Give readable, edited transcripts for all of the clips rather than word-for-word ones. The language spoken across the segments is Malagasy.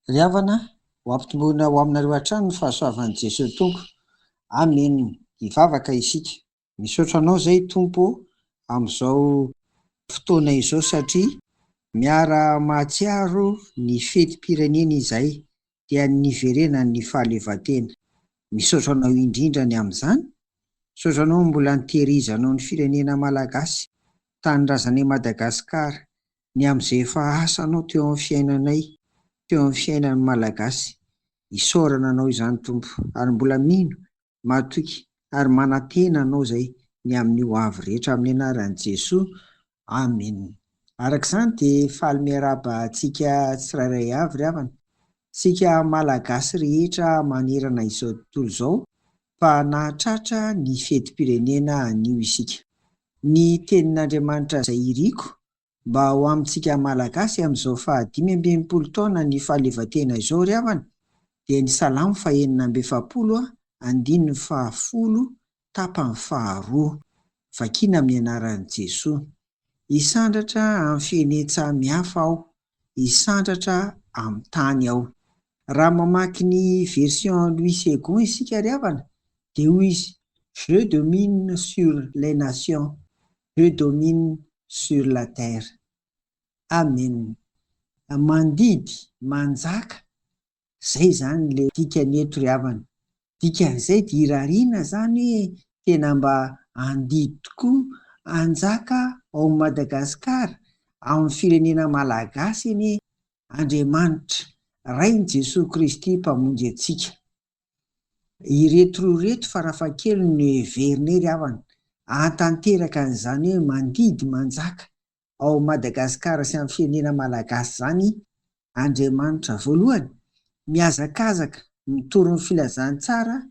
Ry havana, ho ampitomboina ho aminareo hatrany ny fahasoavan'i Jesosy Tompo. Amen. Hivavaka isika. Misaotra anao izay Tompo amin'izao fotoana izao satria miara mahatsiaro ny fetim-pirenena izay dia niverena ny fahaleovantena. Misaotra anao indrindra ny amin'izany. Misaotra anao mbola nitehirizanao ny firenena malagasy, tanindrazanay Madagasikara, ny amin'izay efa asanao teo amin'ny fiainanay, teo amin'ny fiainan'ny malagasy. Isaorana anao izany Tompo, ary mbola mino, matoky, ary manantena anao izay ny amin'ny ho avy rehetra amin'ny anaran'i Jesosy. Amen. Arak'izany dia faly miarahaba antsika tsirairay avy ry havana, tsika malagasy rehetra manerana izao tontolo izao, fa nahatratra ny fetim-pirenena anio isika. Ny tenin'Andriamanitra izay iriko mba ho amintsika malagasy amin'izao 580 taona ny fahaleovantena izao ry havana, dia ny Salamo 410 tapany 2, vakiana amin'ny anaran'i Jesosy. Hisandratra amin'ny fienetsa mihafa aho, hisandratra amin'ny tany aho. Raha mamaky ny version Louis II isika ry havana, dia hoy izy: Je domine sur les nations, je domine sur la terre. Amen. Mandidy, manjaka, zay zany le dikany eto ry havana. Dikan'izay dia irariana zany hoe tena mba andidy tokoa, anjaka ao Madagasikara, amin'ny firenena malagasy ny Andriamanitra, Rain'i Jesosy Kristy mpamonjy antsika. Ireto roa reto farafahakeliny no heverinay ry havana, hatanteraka an'izany hoe mandidy manjaka ao Madagasikara sy amin'ny firenena malagasy zany Andriamanitra. Voalohany, mihazakazaka mitory ny filazantsara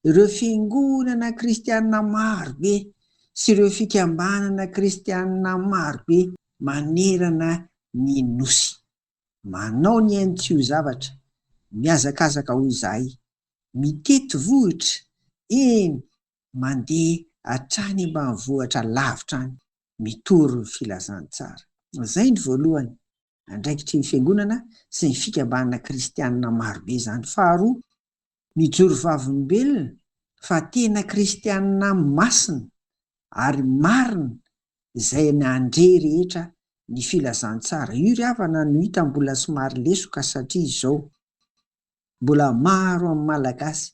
ireo fiangonana kristianina marobe sy ireo fikambanana kristianina marobe manerana ny nosy. Manao ny ainy tsy ho zavatra, mihazakazaka ho izahay, mitety vohitra, eny mandeha hatrany ambanivohitra lavitra any, mitory ny filazantsara. Izay ny voalohany, andraikitry ny fiangonana sy ny fikambanana kristianina marobe izany. Faharoa, mijoro vavolombelona fa tena kristianina masina ary marina izay nandre rehetra ny filazantsara. Io ry havana no hita mbola somary lesoka satria izao mbola maro amin'ny malagasy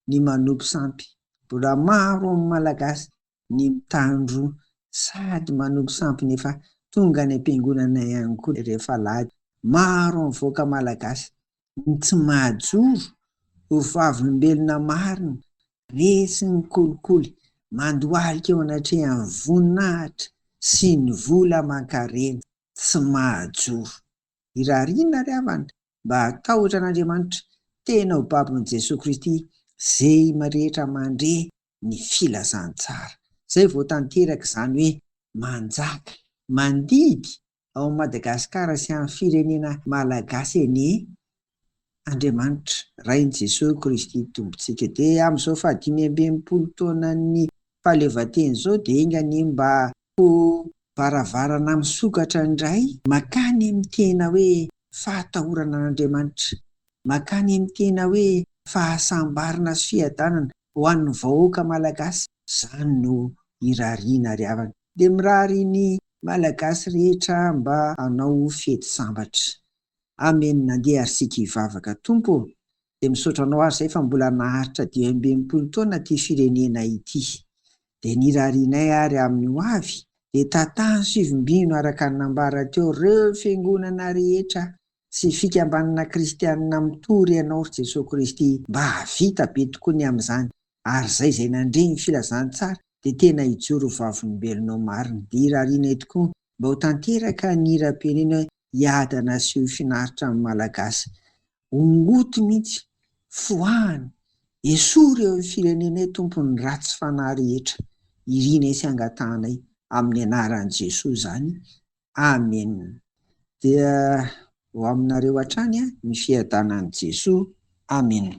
ny manopy sampy, mbola maro amin'ny malagasy ny mitandro sady manopy sampy nefa tonga ny am-piangonana ihany koa rehefa alahady. Maro amin'ny voaka malagasy ny tsy mahajoro ho vavolombelona marina, resy ny kolikoly, mandohalika eo anatrehan'ny voninahitra sy ny vola aman-karena, tsy mahajoro. Irariana ry havana mba hatahotra an'Andriamanitra tena ho babon'i Jesosy Kristy zay rehetra mandre ny filazantsara. Zay vao tanteraka izany hoe manjaka, mandidy ao Madagasikara sy amin'ny firenena malagasy eny Andriamanitra, Rain'i Jesosy Kristy tompontsika. Dia amin'izao 580 taona ny fahaleovantena izao dia engany mba ho varavarana misokatra indray makany amin'ny tena hoe fahatahorana an'Andriamanitra, makany amin'ny tena hoe fahasambarana sy fiadanana ho an'ny vahoaka malagasy. Izany no irariana ry havana. Dia mirary ny malagasy rehetra mba hanao fety sambatra. Amen. Nandeha ary sika hivavaka Tompo. Dia misaotra anao ary izay fa mbola naharitra 580 taona ty firenena ity. Dia nirarianay ary amin'ny ho avy dia tantany sivimbino araka ny nambara teo ireo fiangonana rehetra sy fikambanana kristianina mitory ianao ry Jesosy Kristy mba havita be tokoa ny amin'izany. Ary zay nandre ny filazantsara dia tena hijoro vavolombelonao marina. Dia irarianay tokoa mba ho tanteraka ny hiram-pirenena hiadana sy ho finaritra amin'ny malagasy. Ongoto mihitsy, foahana, esory eo amin'ny firenenay Tompo ny ratsy fanahy rehetra. Irianay sy angatanay amin'ny anaran'i Jesosy zany. Amen. Dia ho aminareo hatrany ny fiadanan'i Jesosy. Amen.